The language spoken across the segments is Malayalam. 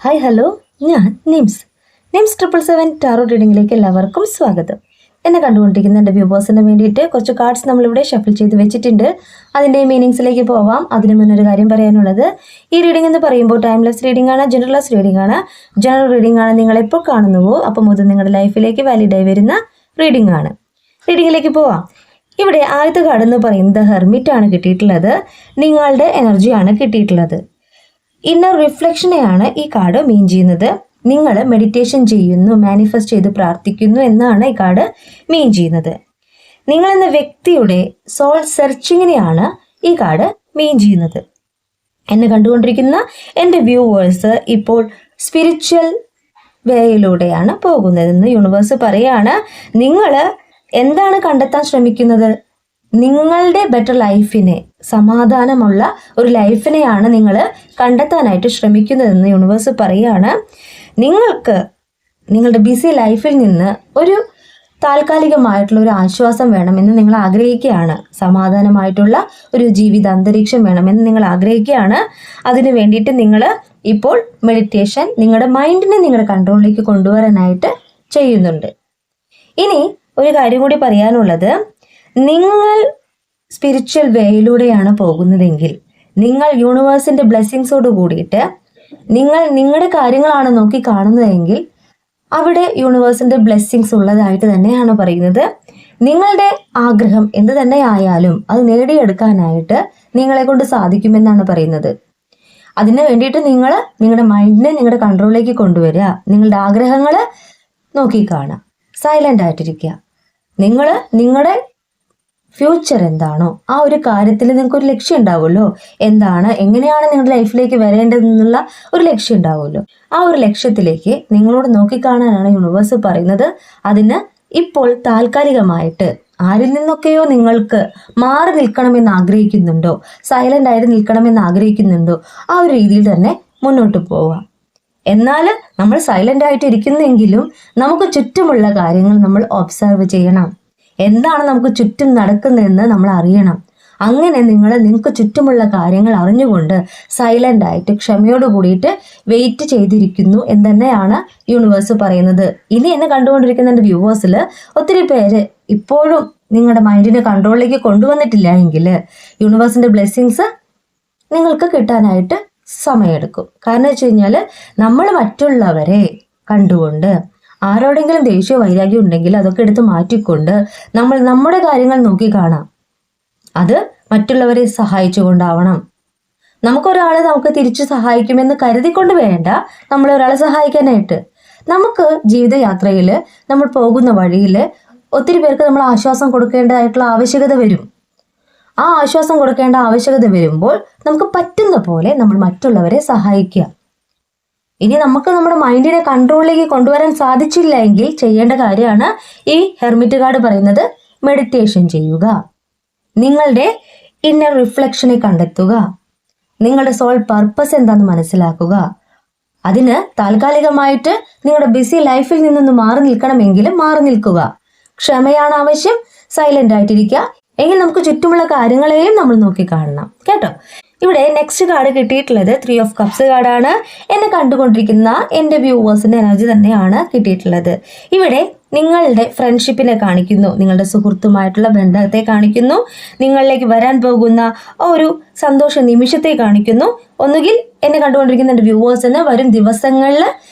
ഹായ് ഹലോ, ഞാൻ നിംസ് 777 ടാറോ റീഡിങ്ങിലേക്ക് എല്ലാവർക്കും സ്വാഗതം. എന്നെ കണ്ടുകൊണ്ടിരിക്കുന്ന എൻ്റെ വ്യൂവേഴ്സിന് വേണ്ടിയിട്ട് കുറച്ച് കാർഡ്സ് നമ്മളിവിടെ ഷഫിൾ ചെയ്ത് വെച്ചിട്ടുണ്ട്. അതിൻ്റെ മീനിങ്സിലേക്ക് പോവാം. അതിന് മുന്നൊരു കാര്യം പറയാനുള്ളത്, ഈ റീഡിംഗ് എന്ന് പറയുമ്പോൾ ടൈംലെസ് റീഡിംഗ് ആണ്, ജനറൽലെസ് റീഡിംഗ് ആണ്. ജനറൽ റീഡിംഗ് ആണ് നിങ്ങൾ എപ്പോൾ കാണുന്നുവോ അപ്പം മുതൽ നിങ്ങളുടെ ലൈഫിലേക്ക് വാലിഡായി വരുന്ന റീഡിംഗ് ആണ്. റീഡിങ്ങിലേക്ക് പോവാം. ഇവിടെ ആദ്യത്തെ കാർഡ് എന്ന് പറയുന്നത് ഹെർമിറ്റ് ആണ് കിട്ടിയിട്ടുള്ളത്. നിങ്ങളുടെ എനർജിയാണ് കിട്ടിയിട്ടുള്ളത്. ഇന്നർ റിഫ്ലക്ഷനെയാണ് ഈ കാർഡ് മീൻ ചെയ്യുന്നത്. നിങ്ങൾ മെഡിറ്റേഷൻ ചെയ്യുന്നു, മാനിഫെസ്റ്റ് ചെയ്ത് പ്രാർത്ഥിക്കുന്നു എന്നാണ് ഈ കാർഡ് മീൻ ചെയ്യുന്നത്. നിങ്ങൾ എന്ന വ്യക്തിയുടെ സോൾ സെർച്ചിങ്ങിനെയാണ് ഈ കാർഡ് മീൻ ചെയ്യുന്നത്. എന്നെ കണ്ടുകൊണ്ടിരിക്കുന്ന എൻ്റെ വ്യൂവേഴ്സ് ഇപ്പോൾ സ്പിരിച്വൽ വേയിലൂടെയാണ് പോകുന്നതെന്ന് യൂണിവേഴ്സ് പറയാണ്. നിങ്ങൾ എന്താണ് കണ്ടെത്താൻ ശ്രമിക്കുന്നത്? നിങ്ങളുടെ ബെറ്റർ ലൈഫിനെ, സമാധാനമുള്ള ഒരു ലൈഫിനെയാണ് നിങ്ങൾ കണ്ടെത്താനായിട്ട് ശ്രമിക്കുന്നതെന്ന് യൂണിവേഴ്സ് പറയുകയാണ്. നിങ്ങൾക്ക് നിങ്ങളുടെ ബിസി ലൈഫിൽ നിന്ന് ഒരു താൽക്കാലികമായിട്ടുള്ള ഒരു ആശ്വാസം വേണമെന്ന് നിങ്ങൾ ആഗ്രഹിക്കുകയാണ്. സമാധാനമായിട്ടുള്ള ഒരു ജീവിത അന്തരീക്ഷം വേണമെന്ന് നിങ്ങൾ ആഗ്രഹിക്കുകയാണ്. അതിന് വേണ്ടിയിട്ട് നിങ്ങൾ ഇപ്പോൾ മെഡിറ്റേഷൻ നിങ്ങളുടെ മൈൻഡിനെ നിങ്ങളുടെ കൺട്രോളിലേക്ക് കൊണ്ടുവരാനായിട്ട് ചെയ്യുന്നുണ്ട്. ഇനി ഒരു കാര്യം കൂടി പറയാനുള്ളത്, നിങ്ങൾ സ്പിരിച്വൽ വേയിലൂടെയാണ് പോകുന്നതെങ്കിൽ, നിങ്ങൾ യൂണിവേഴ്സിൻ്റെ ബ്ലെസ്സിങ്സോട് കൂടിയിട്ട് നിങ്ങളുടെ കാര്യങ്ങളാണ് നോക്കി കാണുന്നതെങ്കിൽ അവിടെ യൂണിവേഴ്സിൻ്റെ ബ്ലെസ്സിങ്സ് ഉള്ളതായിട്ട് തന്നെയാണ് പറയുന്നത്. നിങ്ങളുടെ ആഗ്രഹം എന്ത് തന്നെ ആയാലും അത് നേടിയെടുക്കാനായിട്ട് നിങ്ങളെ കൊണ്ട് സാധിക്കുമെന്നാണ് പറയുന്നത്. അതിന് വേണ്ടിയിട്ട് നിങ്ങൾ നിങ്ങളുടെ മൈൻഡിനെ നിങ്ങളുടെ കൺട്രോളിലേക്ക് കൊണ്ടുവരിക. നിങ്ങളുടെ ആഗ്രഹങ്ങൾ നോക്കിക്കാണുക, സൈലൻ്റ് ആയിട്ടിരിക്കുക. നിങ്ങൾ നിങ്ങളുടെ ഫ്യൂച്ചർ എന്താണോ ആ ഒരു കാര്യത്തിൽ നിങ്ങൾക്കൊരു ലക്ഷ്യം ഉണ്ടാവുമല്ലോ. എന്താണ്, എങ്ങനെയാണ് നിങ്ങളുടെ ലൈഫിലേക്ക് വരേണ്ടതെന്നുള്ള ഒരു ലക്ഷ്യം ഉണ്ടാവുമല്ലോ. ആ ഒരു ലക്ഷ്യത്തിലേക്ക് നിങ്ങളോട് നോക്കിക്കാണാനാണ് യൂണിവേഴ്സ് പറയുന്നത്. അതിന് ഇപ്പോൾ താൽക്കാലികമായിട്ട് ആരിൽ നിന്നൊക്കെയോ നിങ്ങൾക്ക് മാറി നിൽക്കണമെന്ന് ആഗ്രഹിക്കുന്നുണ്ടോ, സൈലൻ്റ് ആയിട്ട് നിൽക്കണമെന്ന് ആഗ്രഹിക്കുന്നുണ്ടോ, ആ ഒരു രീതിയിൽ തന്നെ മുന്നോട്ട് പോവാം. എന്നാൽ നമ്മൾ സൈലൻ്റ് ആയിട്ട് ഇരിക്കുന്നെങ്കിലും നമുക്ക് ചുറ്റുമുള്ള കാര്യങ്ങൾ നമ്മൾ ഒബ്സർവ് ചെയ്യണം. എന്താണ് നമുക്ക് ചുറ്റും നടക്കുന്നതെന്ന് നമ്മൾ അറിയണം. അങ്ങനെ നിങ്ങൾക്ക് ചുറ്റുമുള്ള കാര്യങ്ങൾ അറിഞ്ഞുകൊണ്ട് സൈലൻ്റ് ആയിട്ട് ക്ഷമയോട് കൂടിയിട്ട് വെയിറ്റ് ചെയ്തിരിക്കുന്നു എന്ന് തന്നെയാണ് യൂണിവേഴ്സ് പറയുന്നത്. ഇനി എന്നെ കണ്ടുകൊണ്ടിരിക്കുന്ന എൻ്റെ വ്യൂവേഴ്സിൽ ഒത്തിരി പേര് ഇപ്പോഴും നിങ്ങളുടെ മൈൻഡിനെ കൺട്രോളിലേക്ക് കൊണ്ടുവന്നിട്ടില്ല എങ്കിൽ യൂണിവേഴ്സിൻ്റെ ബ്ലെസ്സിങ്സ് നിങ്ങൾക്ക് കിട്ടാനായിട്ട് സമയമെടുക്കും. കാരണം വെച്ച് കഴിഞ്ഞാൽ നമ്മൾ മറ്റുള്ളവരെ കണ്ടുകൊണ്ട് ആരോടെങ്കിലും ദേഷ്യ വൈരാഗ്യം ഉണ്ടെങ്കിൽ അതൊക്കെ എടുത്ത് മാറ്റിക്കൊണ്ട് നമ്മൾ നമ്മുടെ കാര്യങ്ങൾ നോക്കി കാണാം. അത് മറ്റുള്ളവരെ സഹായിച്ചുകൊണ്ടാവണം. നമുക്ക് തിരിച്ചു സഹായിക്കുമെന്ന് കരുതിക്കൊണ്ട് വേണ്ട ഒരാളെ സഹായിക്കാനായിട്ട്. നമുക്ക് ജീവിതയാത്രയിൽ നമ്മൾ പോകുന്ന വഴിയിൽ ഒത്തിരി പേർക്ക് നമ്മൾ ആശ്വാസം കൊടുക്കേണ്ടതായിട്ടുള്ള ആവശ്യകത വരും. ആ ആശ്വാസം കൊടുക്കേണ്ട ആവശ്യകത വരുമ്പോൾ നമുക്ക് പറ്റുന്ന പോലെ നമ്മൾ മറ്റുള്ളവരെ സഹായിക്കുക. ഇനി നമുക്ക് നമ്മുടെ മൈൻഡിനെ കൺട്രോളിലേക്ക് കൊണ്ടുവരാൻ സാധിച്ചില്ല എങ്കിൽ ചെയ്യേണ്ട കാര്യമാണ് ഈ ഹെർമിറ്റ് കാർഡ് പറയുന്നത്, മെഡിറ്റേഷൻ ചെയ്യുക. നിങ്ങളുടെ ഇന്നർ റിഫ്ലക്ഷനെ കണ്ടെത്തുക. നിങ്ങളുടെ സോൾ പർപ്പസ് എന്താണെന്ന് മനസ്സിലാക്കുക. അതിന് താൽക്കാലികമായിട്ട് നിങ്ങളുടെ ബിസി ലൈഫിൽ നിന്നൊന്ന് മാറി നിൽക്കണമെങ്കിലും മാറി നിൽക്കുക. ക്ഷമയാണ് ആവശ്യം. സൈലൻ്റ് ആയിട്ടിരിക്കുക. എങ്കിൽ നമുക്ക് ചുറ്റുമുള്ള കാര്യങ്ങളെയും നമ്മൾ നോക്കി കാണണം കേട്ടോ. ഇവിടെ നെക്സ്റ്റ് കാർഡ് കിട്ടിയിട്ടുള്ളത് 3 ഓഫ് കപ്സ് കാർഡാണ്. എന്നെ കണ്ടുകൊണ്ടിരിക്കുന്ന എൻ്റെ വ്യൂവേഴ്സിൻ്റെ എനർജി തന്നെയാണ് കിട്ടിയിട്ടുള്ളത്. ഇവിടെ നിങ്ങളുടെ ഫ്രണ്ട്ഷിപ്പിനെ കാണിക്കുന്നു, നിങ്ങളുടെ സുഹൃത്തുമായിട്ടുള്ള ബന്ധത്തെ കാണിക്കുന്നു, നിങ്ങളിലേക്ക് വരാൻ പോകുന്ന ഒരു സന്തോഷ നിമിഷത്തെ കാണിക്കുന്നു. ഒന്നുകിൽ എന്നെ കണ്ടുകൊണ്ടിരിക്കുന്ന എൻ്റെ വ്യൂവേഴ്സിന് വരും ദിവസങ്ങളിൽ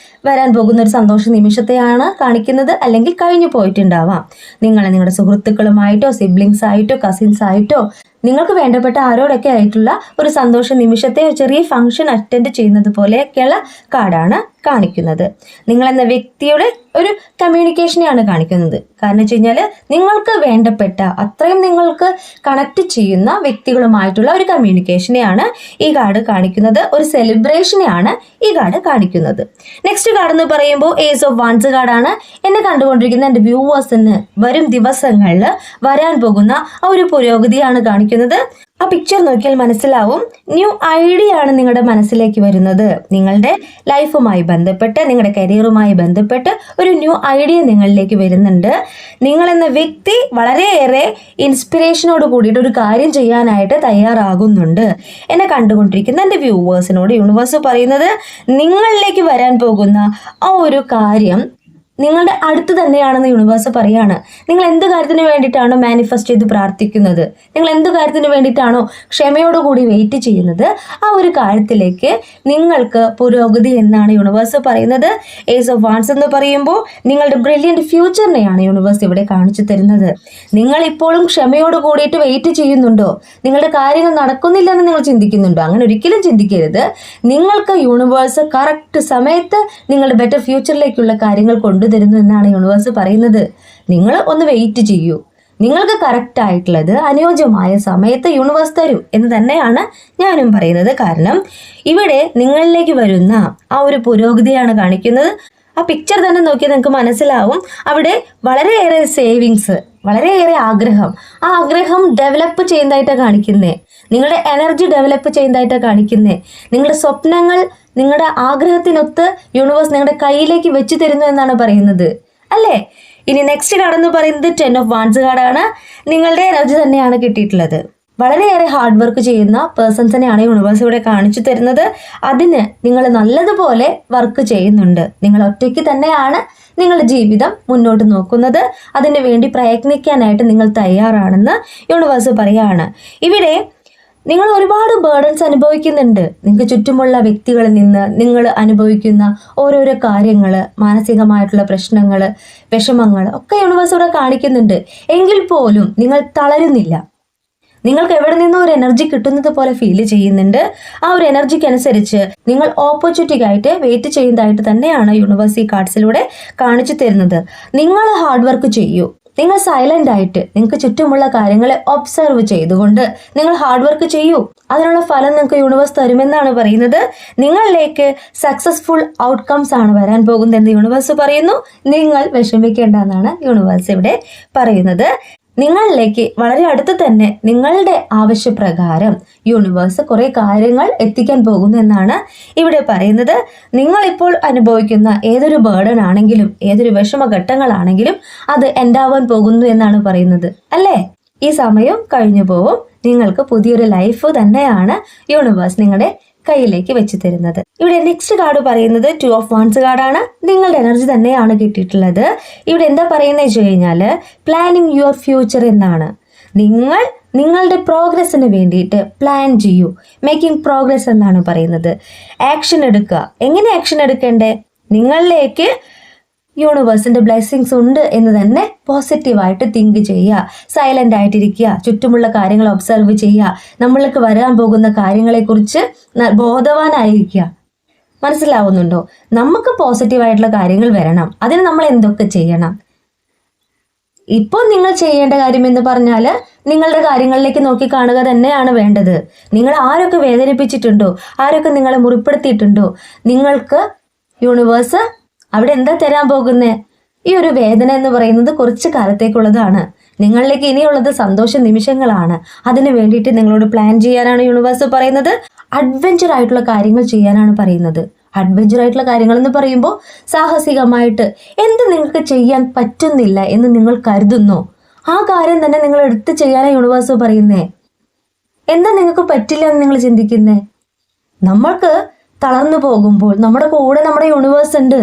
വരാൻ പോകുന്ന ഒരു സന്തോഷ നിമിഷത്തെയാണ് കാണിക്കുന്നത്. അല്ലെങ്കിൽ കഴിഞ്ഞു പോയിട്ടുണ്ടാവാം. നിങ്ങളുടെ സുഹൃത്തുക്കളുമായിട്ടോ സിബ്ലിങ്സ് ആയിട്ടോ കസിൻസ് ആയിട്ടോ നിങ്ങൾക്ക് വേണ്ടപ്പെട്ട ആരോടൊക്കെ ആയിട്ടുള്ള ഒരു സന്തോഷ നിമിഷത്തെ ചെറിയ ഫംഗ്ഷൻ അറ്റൻഡ് ചെയ്യുന്നത് പോലെയൊക്കെയുള്ള കാർഡാണ് കാണിക്കുന്നത്. നിങ്ങളെന്ന വ്യക്തിയുടെ ഒരു കമ്മ്യൂണിക്കേഷനെയാണ് കാണിക്കുന്നത്. കാരണം വെച്ച് കഴിഞ്ഞാൽ നിങ്ങൾക്ക് വേണ്ടപ്പെട്ട അത്രയും നിങ്ങൾക്ക് കണക്ട് ചെയ്യുന്ന വ്യക്തികളുമായിട്ടുള്ള ഒരു കമ്മ്യൂണിക്കേഷനെയാണ് ഈ കാർഡ് കാണിക്കുന്നത്. ഒരു സെലിബ്രേഷനെയാണ് ഈ കാർഡ് കാണിക്കുന്നത്. നെക്സ്റ്റ് കാർഡ് എന്ന് പറയുമ്പോൾ ഏസ് ഓഫ് വാൻസ് കാർഡാണ്. എന്നെ കണ്ടുകൊണ്ടിരിക്കുന്ന എൻ്റെ വ്യൂവേഴ്സിന് വരും ദിവസങ്ങളിൽ വരാൻ പോകുന്ന ഒരു പുരോഗതിയാണ് കാണിക്കുന്നത്. ആ പിക്ചർ നോക്കിയാൽ മനസ്സിലാവും, ന്യൂ ഐഡിയ ആണ് നിങ്ങളുടെ മനസ്സിലേക്ക് വരുന്നത്. നിങ്ങളുടെ ലൈഫുമായി ബന്ധപ്പെട്ട്, നിങ്ങളുടെ കരിയറുമായി ബന്ധപ്പെട്ട് ഒരു ന്യൂ ഐഡിയ നിങ്ങളിലേക്ക് വരുന്നുണ്ട്. നിങ്ങളെന്ന വ്യക്തി വളരെയേറെ ഇൻസ്പിറേഷനോട് കൂടിയിട്ട് ഒരു കാര്യം ചെയ്യാനായിട്ട് തയ്യാറാകുന്നുണ്ട്. എന്നെ കണ്ടുകൊണ്ടിരിക്കുന്ന എൻ്റെ വ്യൂവേഴ്സിനോട് യൂണിവേഴ്സ് പറയുന്നത്, നിങ്ങളിലേക്ക് വരാൻ പോകുന്ന ആ ഒരു കാര്യം നിങ്ങളുടെ അടുത്ത് തന്നെയാണെന്ന് യൂണിവേഴ്സ് പറയാണ്. നിങ്ങൾ എന്ത് കാര്യത്തിന് വേണ്ടിയിട്ടാണോ മാനിഫെസ്റ്റ് ചെയ്ത് പ്രാർത്ഥിക്കുന്നത്, നിങ്ങൾ എന്ത് കാര്യത്തിന് വേണ്ടിയിട്ടാണോ ക്ഷമയോടുകൂടി വെയിറ്റ് ചെയ്യുന്നത്, ആ ഒരു കാര്യത്തിലേക്ക് നിങ്ങൾക്ക് പുരോഗതി എന്നാണ് യൂണിവേഴ്സ് പറയുന്നത്. ഏസ് ഓഫ് വാൻസ് എന്ന് പറയുമ്പോൾ നിങ്ങളുടെ ബ്രില്യൻറ്റ് ഫ്യൂച്ചറിനെയാണ് യൂണിവേഴ്സ് ഇവിടെ കാണിച്ചു തരുന്നത്. നിങ്ങൾ ഇപ്പോഴും ക്ഷമയോട് കൂടിയിട്ട് വെയിറ്റ് ചെയ്യുന്നുണ്ടോ? നിങ്ങളുടെ കാര്യങ്ങൾ നടക്കുന്നില്ലെന്ന് നിങ്ങൾ ചിന്തിക്കുന്നുണ്ടോ? അങ്ങനെ ഒരിക്കലും ചിന്തിക്കരുത്. നിങ്ങൾക്ക് യൂണിവേഴ്സ് കറക്റ്റ് സമയത്ത് നിങ്ങളുടെ ബെറ്റർ ഫ്യൂച്ചറിലേക്കുള്ള കാര്യങ്ങൾ കൊണ്ടുതരുന്നു എന്നാണ് യൂണിവേഴ്സ് പറയുന്നത്. നിങ്ങൾ ഒന്ന് വെയിറ്റ് ചെയ്യൂ. നിങ്ങൾക്ക് കറക്റ്റ് ആയിട്ടുള്ളത് അനുയോജ്യമായ സമയത്ത് യൂണിവേഴ്സ് തരും എന്ന് തന്നെയാണ് ഞാനും പറയുന്നത്. കാരണം ഇവിടെ നിങ്ങളിലേക്ക് വരുന്ന ആ ഒരു പുരോഗതിയാണ് കാണിക്കുന്നത്. ആ പിക്ചർ തന്നെ നോക്കിയാൽ നിങ്ങൾക്ക് മനസ്സിലാവും, അവിടെ വളരെയേറെ സേവിങ്സ്, വളരെയേറെ ആഗ്രഹം, ആ ആഗ്രഹം ഡെവലപ്പ് ചെയ്യുന്നതായിട്ടാണ് കാണിക്കുന്നത്. നിങ്ങളുടെ എനർജി ഡെവലപ്പ് ചെയ്യുന്നതായിട്ടാണ് കാണിക്കുന്നത്. നിങ്ങളുടെ സ്വപ്നങ്ങൾ നിങ്ങളുടെ ആഗ്രഹത്തിനൊത്ത് യൂണിവേഴ്സ് നിങ്ങളുടെ കയ്യിലേക്ക് വെച്ച് തരുന്നു എന്നാണ് പറയുന്നത്, അല്ലേ? ഇനി നെക്സ്റ്റ് കാർഡ് എന്ന് പറയുന്നത് 10 ഓഫ് വാൻസ് കാർഡാണ്. നിങ്ങളുടെ എനർജി തന്നെയാണ് കിട്ടിയിട്ടുള്ളത്. വളരെയേറെ ഹാർഡ് വർക്ക് ചെയ്യുന്ന പേഴ്സൺസിനെയാണ് യൂണിവേഴ്സ് ഇവിടെ കാണിച്ചു തരുന്നത്. അതിന് നിങ്ങൾ നല്ലതുപോലെ വർക്ക് ചെയ്യുന്നുണ്ട്. നിങ്ങൾ ഒറ്റയ്ക്ക് തന്നെയാണ് നിങ്ങളുടെ ജീവിതം മുന്നോട്ട് നോക്കുന്നത്. അതിനു വേണ്ടി പ്രയത്നിക്കാനായിട്ട് നിങ്ങൾ തയ്യാറാണെന്ന് യൂണിവേഴ്സ് പറയുകയാണ്. ഇവിടെ നിങ്ങൾ ഒരുപാട് ബേർഡൻസ് അനുഭവിക്കുന്നുണ്ട്. നിങ്ങൾക്ക് ചുറ്റുമുള്ള വ്യക്തികളിൽ നിന്ന് നിങ്ങൾ അനുഭവിക്കുന്ന ഓരോരോ കാര്യങ്ങൾ, മാനസികമായിട്ടുള്ള പ്രശ്നങ്ങൾ, വിഷമങ്ങൾ ഒക്കെ യൂണിവേഴ്സ് ഇവിടെ കാണിക്കുന്നുണ്ട്. എങ്കിൽ പോലും നിങ്ങൾ തളരുന്നില്ല. നിങ്ങൾക്ക് എവിടെ നിന്നും ഒരു എനർജി കിട്ടുന്നത് പോലെ ഫീൽ ചെയ്യുന്നുണ്ട്. ആ ഒരു എനർജിക്ക് അനുസരിച്ച് നിങ്ങൾ ഓപ്പർച്യൂണിറ്റിക്കായിട്ട് വെയിറ്റ് ചെയ്യുന്നതായിട്ട് തന്നെയാണ് യൂണിവേഴ്സ് ഈ കാർഡ്സിലൂടെ കാണിച്ചു തരുന്നത്. നിങ്ങൾ ഹാർഡ് വർക്ക് ചെയ്യൂ. നിങ്ങൾ സൈലന്റ് ആയിട്ട് നിങ്ങൾക്ക് ചുറ്റുമുള്ള കാര്യങ്ങളെ ഒബ്സർവ് ചെയ്തുകൊണ്ട് നിങ്ങൾ ഹാർഡ് വർക്ക് ചെയ്യൂ. അതിനുള്ള ഫലം നിങ്ങൾക്ക് യൂണിവേഴ്സ് തരുമെന്നാണ് പറയുന്നത്. നിങ്ങളിലേക്ക് സക്സസ്ഫുൾ ഔട്ട്കംസ് ആണ് വരാൻ പോകുന്നതെന്ന് യൂണിവേഴ്സ് പറയുന്നു. നിങ്ങൾ വിഷമിക്കേണ്ട എന്നാണ് യൂണിവേഴ്സ് ഇവിടെ പറയുന്നത്. നിങ്ങളിലേക്ക് വളരെ അടുത്ത് തന്നെ നിങ്ങളുടെ ആവശ്യപ്രകാരം യൂണിവേഴ്സ് കുറേ കാര്യങ്ങൾ എത്തിക്കാൻ പോകുന്നു എന്നാണ് ഇവിടെ പറയുന്നത്. നിങ്ങളിപ്പോൾ അനുഭവിക്കുന്ന ഏതൊരു ബേർഡൻ ആണെങ്കിലും, ഏതൊരു വിഷമഘട്ടങ്ങളാണെങ്കിലും അത് എൻഡാവാൻ പോകുന്നു എന്നാണ് പറയുന്നത്, അല്ലേ? ഈ സമയം കഴിഞ്ഞു പോവും. നിങ്ങൾക്ക് പുതിയൊരു ലൈഫ് തന്നെയാണ് യൂണിവേഴ്സ് നിങ്ങളുടെ കയ്യിലേക്ക് വെച്ച് തരുന്നത്. ഇവിടെ നെക്സ്റ്റ് കാർഡ് പറയുന്നത് 2 ഓഫ് വാൻസ് കാർഡാണ്. നിങ്ങളുടെ എനർജി തന്നെയാണ് കിട്ടിയിട്ടുള്ളത്. ഇവിടെ എന്താ പറയുന്നത് വെച്ച് കഴിഞ്ഞാൽ പ്ലാനിങ് യുവർ ഫ്യൂച്ചർ എന്നാണ്. നിങ്ങൾ നിങ്ങളുടെ പ്രോഗ്രസ്സിന് വേണ്ടിയിട്ട് പ്ലാൻ ചെയ്യൂ. മേക്കിംഗ് പ്രോഗ്രസ് എന്നാണ് പറയുന്നത്. ആക്ഷൻ എടുക്കുക. എങ്ങനെ ആക്ഷൻ എടുക്കേണ്ടേ? നിങ്ങളിലേക്ക് യൂണിവേഴ്സിന്റെ ബ്ലെസ്സിങ്സ് ഉണ്ട് എന്ന് തന്നെ പോസിറ്റീവായിട്ട് തിങ്ക് ചെയ്യുക. സൈലന്റ് ആയിട്ടിരിക്കുക. ചുറ്റുമുള്ള കാര്യങ്ങൾ ഒബ്സർവ് ചെയ്യുക. നമ്മൾക്ക് വരാൻ പോകുന്ന കാര്യങ്ങളെക്കുറിച്ച് ബോധവാനായിരിക്കുക. മനസ്സിലാവുന്നുണ്ടോ? നമുക്ക് പോസിറ്റീവായിട്ടുള്ള കാര്യങ്ങൾ വരണം. അതിന് നമ്മൾ എന്തൊക്കെ ചെയ്യണം? ഇപ്പോൾ നിങ്ങൾ ചെയ്യേണ്ട കാര്യം എന്ന് പറഞ്ഞാൽ നിങ്ങളുടെ കാര്യങ്ങളിലേക്ക് നോക്കി കാണുക തന്നെയാണ് വേണ്ടത്. നിങ്ങൾ ആരൊക്കെ വേദനിപ്പിച്ചിട്ടുണ്ടോ, ആരൊക്കെ നിങ്ങളെ മുറിപ്പെടുത്തിയിട്ടുണ്ടോ, നിങ്ങൾക്ക് യൂണിവേഴ്സ് അവിടെ എന്താ തരാൻ പോകുന്നത്? ഈ ഒരു വേദന എന്ന് പറയുന്നത് കുറച്ച് കാലത്തേക്കുള്ളതാണ്. നിങ്ങളിലേക്ക് ഇനിയുള്ളത് സന്തോഷ നിമിഷങ്ങളാണ്. അതിന് വേണ്ടിയിട്ട് നിങ്ങളോട് പ്ലാൻ ചെയ്യാനാണ് യൂണിവേഴ്സ് പറയുന്നത്. അഡ്വെഞ്ചർ ആയിട്ടുള്ള കാര്യങ്ങൾ ചെയ്യാനാണ് പറയുന്നത്. അഡ്വെഞ്ചർ ആയിട്ടുള്ള കാര്യങ്ങൾ എന്ന് പറയുമ്പോൾ സാഹസികമായിട്ട് എന്ത് നിങ്ങൾക്ക് ചെയ്യാൻ പറ്റുന്നില്ല എന്ന് നിങ്ങൾ കരുതുന്നോ ആ കാര്യം തന്നെ നിങ്ങൾ എടുത്ത് ചെയ്യാനാണ് യൂണിവേഴ്സ് പറയുന്നേ. എന്താ നിങ്ങൾക്ക് പറ്റില്ല എന്ന് നിങ്ങൾ ചിന്തിക്കുന്നേ? നമ്മൾക്ക് തളർന്നു പോകുമ്പോൾ നമ്മുടെ കൂടെ നമ്മുടെ യൂണിവേഴ്സ് ഉണ്ട്.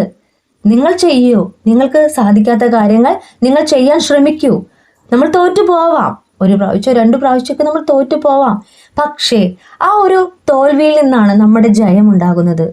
നിങ്ങൾ ചെയ്യൂ. നിങ്ങൾക്ക് സാധിക്കാത്ത കാര്യങ്ങൾ നിങ്ങൾ ചെയ്യാൻ ശ്രമിക്കൂ. നമ്മൾ തോറ്റു പോവാം. ഒരു പ്രാവശ്യം 2 പ്രാവശ്യമൊക്കെ നമ്മൾ തോറ്റു പോവാം. പക്ഷേ ആ ഒരു തോൽവിയിൽ നിന്നാണ് നമ്മുടെ ജയം ഉണ്ടാകുന്നത്.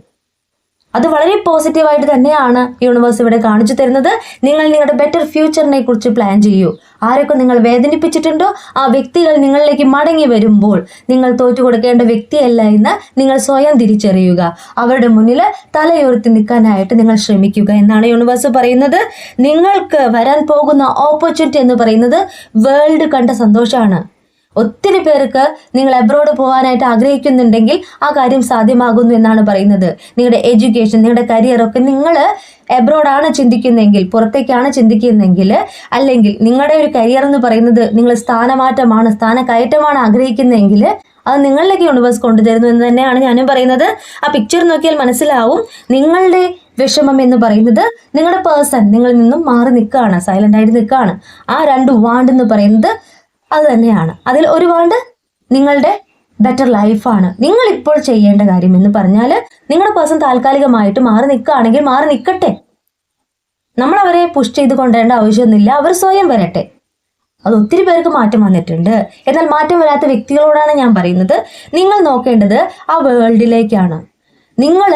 അത് വളരെ പോസിറ്റീവായിട്ട് തന്നെയാണ് യൂണിവേഴ്സ് ഇവിടെ കാണിച്ചു തരുന്നത്. നിങ്ങൾ നിങ്ങളുടെ ബെറ്റർ ഫ്യൂച്ചറിനെ കുറിച്ച് പ്ലാൻ ചെയ്യൂ. ആരൊക്കെ നിങ്ങൾ വേദനിപ്പിച്ചിട്ടുണ്ടോ ആ വ്യക്തികൾ നിങ്ങളിലേക്ക് മടങ്ങി വരുമ്പോൾ നിങ്ങൾ തോറ്റു കൊടുക്കേണ്ട വ്യക്തിയല്ല എന്ന് നിങ്ങൾ സ്വയം തിരിച്ചറിയുക. അവരുടെ മുന്നിൽ തലയുയർത്തി നിൽക്കാനായിട്ട് നിങ്ങൾ ശ്രമിക്കുക എന്നാണ് യൂണിവേഴ്സ് പറയുന്നത്. നിങ്ങൾക്ക് വരാൻ പോകുന്ന ഓപ്പർച്യൂണിറ്റി എന്ന് പറയുന്നത് വേൾഡ് കണ്ട സന്തോഷമാണ്. ഒത്തിരി പേർക്ക് നിങ്ങൾ എബ്രോഡ് പോകാനായിട്ട് ആഗ്രഹിക്കുന്നുണ്ടെങ്കിൽ ആ കാര്യം സാധ്യമാകുന്നു എന്നാണ് പറയുന്നത്. നിങ്ങളുടെ എഡ്യൂക്കേഷൻ, നിങ്ങളുടെ കരിയർ ഒക്കെ നിങ്ങൾ എബ്രോഡാണ് ചിന്തിക്കുന്നതെങ്കിൽ, പുറത്തേക്കാണ് ചിന്തിക്കുന്നതെങ്കിൽ, അല്ലെങ്കിൽ നിങ്ങളുടെ ഒരു കരിയർ എന്ന് പറയുന്നത് നിങ്ങൾ സ്ഥാനമാറ്റമാണ്, സ്ഥാനക്കയറ്റമാണ് ആഗ്രഹിക്കുന്നതെങ്കിൽ അത് നിങ്ങളിലേക്ക് യൂണിവേഴ്സ് കൊണ്ടുതരുന്നു എന്ന് തന്നെയാണ് ഞാനും പറയുന്നത്. ആ പിക്ചർ നോക്കിയാൽ മനസ്സിലാവും നിങ്ങളുടെ വിഷമം എന്ന് പറയുന്നത് നിങ്ങളുടെ പേഴ്സൺ നിങ്ങളിൽ നിന്നും മാറി നിൽക്കുകയാണ്, സൈലന്റ് ആയിട്ട് നിൽക്കുകയാണ്. ആ 2 വാണ്ട് എന്ന് പറയുന്നത് അത് തന്നെയാണ്. അതിൽ ഒരു വാണ്ട് നിങ്ങളുടെ ബെറ്റർ ലൈഫാണ്. നിങ്ങൾ ഇപ്പോൾ ചെയ്യേണ്ട കാര്യം എന്ന് പറഞ്ഞാൽ നിങ്ങളുടെ പേഴ്സൺ താൽക്കാലികമായിട്ട് മാറി നിൽക്കുകയാണെങ്കിൽ മാറി നിൽക്കട്ടെ. നമ്മൾ അവരെ പുഷ് ചെയ്ത് കൊണ്ടുവരേണ്ട ആവശ്യമൊന്നുമില്ല. അവർ സ്വയം വരട്ടെ. അത് ഒത്തിരി പേർക്ക് മാറ്റം വന്നിട്ടുണ്ട്. എന്നാൽ മാറ്റം വരാത്ത വ്യക്തികളോടാണ് ഞാൻ പറയുന്നത്, നിങ്ങൾ നോക്കേണ്ടത് ആ വേൾഡിലേക്കാണ്. നിങ്ങൾ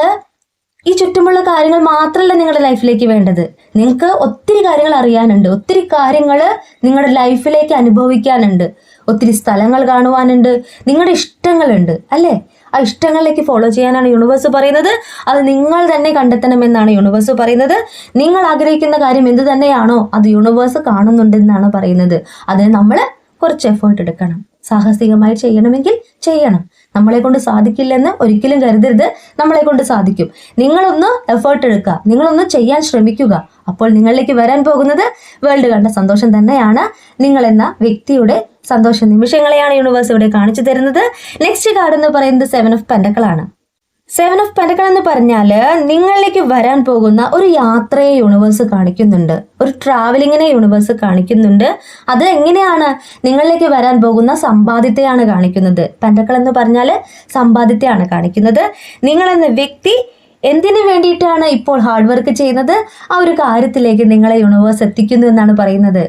ഈ ചുറ്റുമുള്ള കാര്യങ്ങൾ മാത്രമല്ല നിങ്ങളുടെ ലൈഫിലേക്ക് വേണ്ടത്. നിങ്ങൾക്ക് ഒത്തിരി കാര്യങ്ങൾ അറിയാനുണ്ട്, ഒത്തിരി കാര്യങ്ങൾ നിങ്ങളുടെ ലൈഫിലേക്ക് അനുഭവിക്കാനുണ്ട്, ഒത്തിരി സ്ഥലങ്ങൾ കാണുവാനുണ്ട്, നിങ്ങളുടെ ഇഷ്ടങ്ങളുണ്ട് അല്ലേ? ആ ഇഷ്ടങ്ങളിലേക്ക് ഫോളോ ചെയ്യാനാണ് യൂണിവേഴ്സ് പറയുന്നത്. അത് നിങ്ങൾ തന്നെ കണ്ടെത്തണമെന്നാണ് യൂണിവേഴ്സ് പറയുന്നത്. നിങ്ങൾ ആഗ്രഹിക്കുന്ന കാര്യം എന്ത് തന്നെയാണോ അത് യൂണിവേഴ്സ് കാണുന്നുണ്ടെന്നാണ് പറയുന്നത്. അതിന് നമ്മൾ കുറച്ച് എഫേർട്ട് എടുക്കണം. സാഹസികമായി ചെയ്യണമെങ്കിൽ ചെയ്യണം. നമ്മളെ കൊണ്ട് സാധിക്കില്ലെന്ന് ഒരിക്കലും കരുതരുത്. നമ്മളെ കൊണ്ട് സാധിക്കും. നിങ്ങളൊന്ന് എഫേർട്ട് എടുക്കുക, നിങ്ങളൊന്ന് ചെയ്യാൻ ശ്രമിക്കുക. അപ്പോൾ നിങ്ങളിലേക്ക് വരാൻ പോകുന്നത് വേൾഡ് കണ്ട സന്തോഷം തന്നെയാണ്. നിങ്ങൾ എന്ന വ്യക്തിയുടെ സന്തോഷ നിമിഷങ്ങളെയാണ് യൂണിവേഴ്സ് ഇവിടെ കാണിച്ചു തരുന്നത്. നെക്സ്റ്റ് കാർഡ് എന്ന് പറയുന്നത് 7 ഓഫ് പെന്റക്കിൾ ആണ്. 7 ഓഫ് പെന്റക്കിൾ എന്ന് പറഞ്ഞാൽ നിങ്ങളിലേക്ക് വരാൻ പോകുന്ന ഒരു യാത്രയെ യൂണിവേഴ്സ് കാണിക്കുന്നുണ്ട്, ഒരു ട്രാവലിങ്ങിനെ യൂണിവേഴ്സ് കാണിക്കുന്നുണ്ട്. അത് എങ്ങനെയാണ്? നിങ്ങളിലേക്ക് വരാൻ പോകുന്ന സമ്പാദ്യത്തെയാണ് കാണിക്കുന്നത്. പെന്റക്കിൾ എന്ന് പറഞ്ഞാൽ സമ്പാദ്യത്തെയാണ് കാണിക്കുന്നത്. നിങ്ങളെന്ന വ്യക്തി എന്തിനു വേണ്ടിയിട്ടാണ് ഇപ്പോൾ ഹാർഡ് വർക്ക് ചെയ്യുന്നത്? ആ ഒരു കാര്യത്തിലേക്ക് നിങ്ങളെ യൂണിവേഴ്സ് എത്തിക്കുന്നു എന്നാണ് പറയുന്നത്.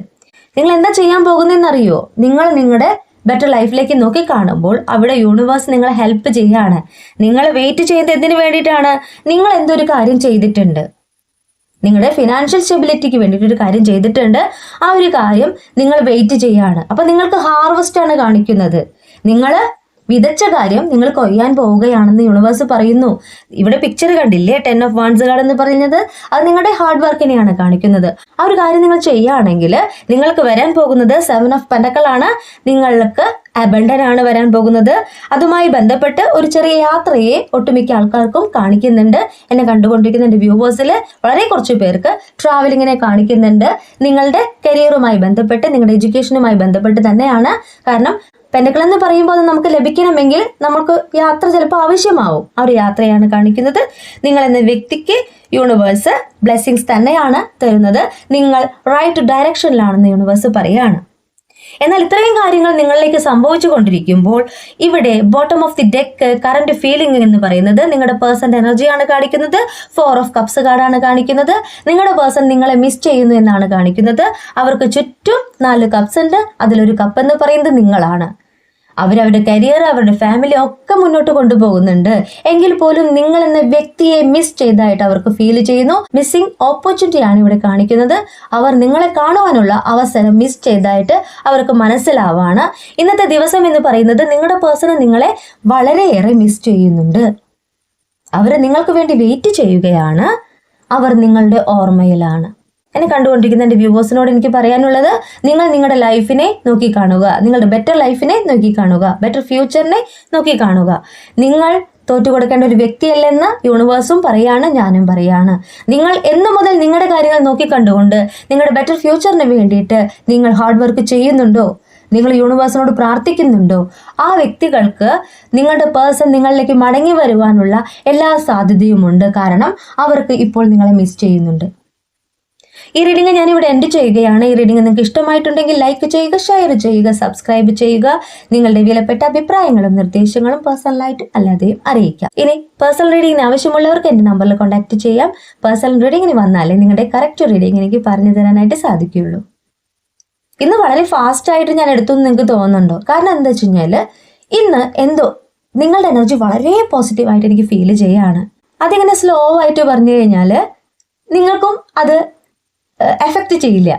നിങ്ങൾ എന്താ ചെയ്യാൻ പോകുന്നതെന്നറിയോ? നിങ്ങൾ നിങ്ങളുടെ ബെറ്റർ ലൈഫിലേക്ക് നോക്കി കാണുമ്പോൾ അവിടെ യൂണിവേഴ്സ് നിങ്ങളെ ഹെൽപ്പ് ചെയ്യാണ്. നിങ്ങൾ വെയിറ്റ് ചെയ്യുന്നത് എന്തിനു വേണ്ടിയിട്ടാണ്? നിങ്ങൾ എന്തൊരു കാര്യം ചെയ്തിട്ടുണ്ട്, നിങ്ങളുടെ ഫിനാൻഷ്യൽ സ്റ്റെബിലിറ്റിക്ക് വേണ്ടിയിട്ടൊരു കാര്യം ചെയ്തിട്ടുണ്ട്. ആ ഒരു കാര്യം നിങ്ങൾ വെയിറ്റ് ചെയ്യാണ്. അപ്പൊ നിങ്ങൾക്ക് ഹാർവസ്റ്റ് ആണ് കാണിക്കുന്നത്. നിങ്ങൾ വിതച്ച കാര്യം നിങ്ങൾ കൊയ്യാൻ പോവുകയാണെന്ന് യൂണിവേഴ്സ് പറയുന്നു. ഇവിടെ പിക്ചർ കണ്ടില്ലേ, 10 ഓഫ് വാൻഡ്സ് കാർഡ് എന്ന് പറയുന്നത് അത് നിങ്ങളുടെ ഹാർഡ് വർക്കിനെയാണ് കാണിക്കുന്നത്. ആ ഒരു കാര്യം നിങ്ങൾ ചെയ്യുകയാണെങ്കിൽ നിങ്ങൾക്ക് വരാൻ പോകുന്നത് 7 ഓഫ് പെന്റക്കിൾ ആണ്. നിങ്ങൾക്ക് അബണ്ടൻ ആണ് വരാൻ പോകുന്നത്. അതുമായി ബന്ധപ്പെട്ട് ഒരു ചെറിയ യാത്രയെ ഒട്ടുമിക്ക ആൾക്കാർക്കും കാണിക്കുന്നുണ്ട്. എന്നെ കണ്ടുകൊണ്ടിരിക്കുന്ന എൻ്റെ വ്യൂവേഴ്സിൽ വളരെ കുറച്ച് പേർക്ക് ട്രാവലിങ്ങിനെ കാണിക്കുന്നുണ്ട്. നിങ്ങളുടെ കരിയറുമായി ബന്ധപ്പെട്ട്, നിങ്ങളുടെ എഡ്യൂക്കേഷനുമായി ബന്ധപ്പെട്ട് തന്നെയാണ്. കാരണം പെന്റക്കിൾ എന്ന് പറയുമ്പോൾ അത് നമുക്ക് ലഭിക്കണമെങ്കിൽ നമുക്ക് യാത്ര ചിലപ്പോൾ ആവശ്യമാവും. ആ ഒരു യാത്രയാണ് കാണിക്കുന്നത്. നിങ്ങൾ എന്ന വ്യക്തിക്ക് യൂണിവേഴ്സ് ബ്ലെസ്സിങ്സ് തന്നെയാണ് തരുന്നത്. നിങ്ങൾ റൈറ്റ് ഡയറക്ഷനിലാണെന്ന് യൂണിവേഴ്സ് പറയുകയാണ്. എന്നാൽ ഇത്രയും കാര്യങ്ങൾ നിങ്ങളിലേക്ക് സംഭവിച്ചു കൊണ്ടിരിക്കുമ്പോൾ ഇവിടെ bottom of the deck current feeling എന്ന് പറയുന്നത് നിങ്ങളുടെ പേഴ്സന്റെ എനർജിയാണ് കാണിക്കുന്നത്. 4 ഓഫ് കപ്സ് കാർഡാണ് കാണിക്കുന്നത്. നിങ്ങളുടെ പേഴ്സൺ നിങ്ങളെ മിസ് ചെയ്യുന്നു എന്നാണ് കാണിക്കുന്നത്. അവർക്ക് ചുറ്റും 4 കപ്സ് ഉണ്ട്. അതിലൊരു കപ്പ് എന്ന് പറയുന്നത് നിങ്ങളാണ്. അവരവരുടെ കരിയർ, അവരുടെ ഫാമിലി ഒക്കെ മുന്നോട്ട് കൊണ്ടുപോകുന്നുണ്ട്. എങ്കിൽ പോലും നിങ്ങൾ എന്ന വ്യക്തിയെ മിസ് ചെയ്തതായിട്ട് അവർക്ക് ഫീൽ ചെയ്യുന്നു. മിസ്സിംഗ് ഓപ്പർച്യൂണിറ്റി ആണ് ഇവിടെ കാണിക്കുന്നത്. അവർ നിങ്ങളെ കാണുവാനുള്ള അവസരം മിസ് ചെയ്തതായിട്ട് അവർക്ക് മനസ്സിലാവാണ്. ഇന്നത്തെ ദിവസം എന്ന് പറയുന്നത് നിങ്ങളുടെ പേഴ്സൺ നിങ്ങളെ വളരെയേറെ മിസ് ചെയ്യുന്നുണ്ട്. അവർ നിങ്ങൾക്ക് വേണ്ടി വെയിറ്റ് ചെയ്യുകയാണ്. അവർ നിങ്ങളുടെ ഓർമ്മയിലാണ്. എന്നെ കണ്ടുകൊണ്ടിരിക്കുന്ന എൻ്റെ വ്യൂവേഴ്സിനോട് എനിക്ക് പറയാനുള്ളത്, നിങ്ങൾ നിങ്ങളുടെ ലൈഫിനെ നോക്കിക്കാണുക, നിങ്ങളുടെ ബെറ്റർ ലൈഫിനെ നോക്കിക്കാണുക, ബെറ്റർ ഫ്യൂച്ചറിനെ നോക്കിക്കാണുക. നിങ്ങൾ തോറ്റുകൊടുക്കേണ്ട ഒരു വ്യക്തിയല്ലെന്ന് യൂണിവേഴ്സും പറയാണ്, ഞാനും പറയാണ്. നിങ്ങൾ എന്നു മുതൽ നിങ്ങളുടെ കാര്യങ്ങൾ നോക്കിക്കണ്ടുകൊണ്ട് നിങ്ങളുടെ ബെറ്റർ ഫ്യൂച്ചറിന് വേണ്ടിയിട്ട് നിങ്ങൾ ഹാർഡ് വർക്ക് ചെയ്യുന്നുണ്ടോ, നിങ്ങൾ യൂണിവേഴ്സിനോട് പ്രാർത്ഥിക്കുന്നുണ്ടോ, ആ വ്യക്തികൾക്ക് നിങ്ങളുടെ പേഴ്സൺ നിങ്ങളിലേക്ക് മടങ്ങി വരുവാനുള്ള എല്ലാ സാധ്യതയുമുണ്ട്. കാരണം അവർക്ക് ഇപ്പോൾ നിങ്ങളെ മിസ് ചെയ്യുന്നുണ്ട്. ഈ റീഡിംഗ് ഞാനിവിടെ എൻഡ് ചെയ്യുകയാണ്. ഈ റീഡിംഗ് നിങ്ങൾക്ക് ഇഷ്ടമായിട്ടുണ്ടെങ്കിൽ ലൈക്ക് ചെയ്യുക, ഷെയർ ചെയ്യുക, സബ്സ്ക്രൈബ് ചെയ്യുക. നിങ്ങളുടെ വിലപ്പെട്ട അഭിപ്രായങ്ങളും നിർദ്ദേശങ്ങളും പേഴ്സണലായിട്ടും അല്ലാതെയും അറിയിക്കാം. ഇനി പേഴ്സണൽ റീഡിങ്ങിന് ആവശ്യമുള്ളവർക്ക് എൻ്റെ നമ്പറിൽ കോൺടാക്ട് ചെയ്യാം. പേഴ്സണൽ റീഡിങ്ങിന് വന്നാലേ നിങ്ങളുടെ കറക്റ്റ് റീഡിംഗ് എനിക്ക് പറഞ്ഞു തരാനായിട്ട് സാധിക്കുകയുള്ളൂ. ഇന്ന് വളരെ ഫാസ്റ്റ് ആയിട്ട് ഞാൻ എടുത്തു എന്ന് നിങ്ങൾക്ക് തോന്നുന്നുണ്ടോ? കാരണം എന്താ വെച്ച് കഴിഞ്ഞാൽ ഇന്ന് എന്തോ നിങ്ങളുടെ എനർജി വളരെ പോസിറ്റീവായിട്ട് എനിക്ക് ഫീൽ ചെയ്യുകയാണ്. അതിങ്ങനെ സ്ലോ ആയിട്ട് പറഞ്ഞു കഴിഞ്ഞാൽ നിങ്ങൾക്കും അത് എഫക്റ്റ് ചെയ്യില്ല.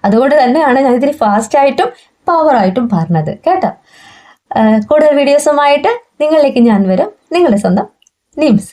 അതുകൊണ്ട് തന്നെയാണ് ഞാൻ ഇതിന് ഫാസ്റ്റായിട്ടും പവറായിട്ടും പറഞ്ഞത് കേട്ടോ. കൂടുതൽ വീഡിയോസുമായിട്ട് നിങ്ങളിലേക്ക് ഞാൻ വരും. നിങ്ങളുടെ സ്വന്തം നിംസ്.